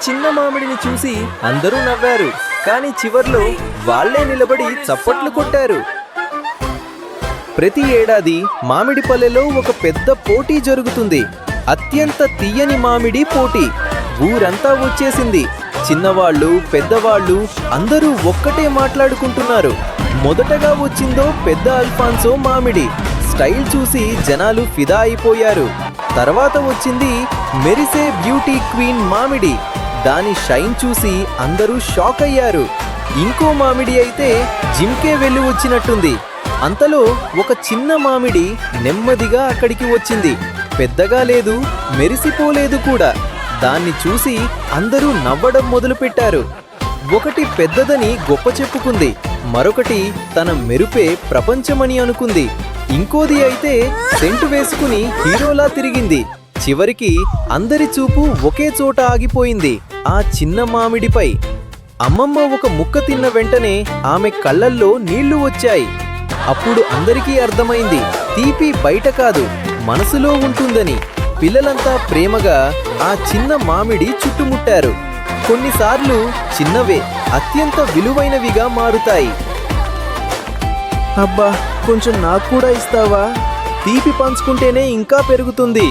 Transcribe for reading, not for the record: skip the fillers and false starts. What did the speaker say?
చిన్న మామిడిని చూసి అందరూ నవ్వారు. కానీ చివర్లో వాళ్ళే నిలబడి చప్పట్లు కొట్టారు. ప్రతి ఏడాది మామిడి పల్లెలో ఒక పెద్ద పోటీ జరుగుతుంది. అత్యంత తీయని మామిడి పోటీ. ఊరంతా వచ్చేసింది. చిన్నవాళ్ళు పెద్దవాళ్ళు అందరూ ఒక్కటే మాట్లాడుకుంటున్నారు. మొదటగా వచ్చిందో పెద్ద అల్ఫాన్సో మామిడి. స్టైల్ చూసి జనాలు ఫిదా అయిపోయారు. తర్వాత వచ్చింది మెరిసే బ్యూటీ క్వీన్ మామిడి. దాని షైన్ చూసి అందరూ షాక్ అయ్యారు. ఇంకో మామిడి అయితే జిమ్కే వెళ్ళి వచ్చినట్టుంది. అంతలో ఒక చిన్న మామిడి నెమ్మదిగా అక్కడికి వచ్చింది. పెద్దగా లేదు, మెరిసిపోలేదు కూడా. దాన్ని చూసి అందరూ నవ్వడం మొదలుపెట్టారు. ఒకటి పెద్దదని గొప్ప చెప్పుకుంది. మరొకటి తన మెరుపే ప్రపంచమని అనుకుంది. ఇంకోది అయితే సెంటు వేసుకుని హీరోలా తిరిగింది. చివరికి అందరి చూపు ఒకే చోట ఆగిపోయింది, ఆ చిన్న మామిడిపై. అమ్మమ్మ ఒక ముక్క తిన్న వెంటనే ఆమె కళ్ళల్లో నీళ్లు వచ్చాయి. అప్పుడు అందరికీ అర్థమైంది, తీపి బయట కాదు మనసులో ఉంటుందని. పిల్లలంతా ప్రేమగా ఆ చిన్న మామిడి చుట్టుముట్టారు. కొన్నిసార్లు చిన్నవే అత్యంత విలువైనవిగా మారుతాయి. అబ్బా, కొంచెం నాకు కూడా ఇస్తావా? తీపి పంచుకుంటేనే ఇంకా పెరుగుతుంది.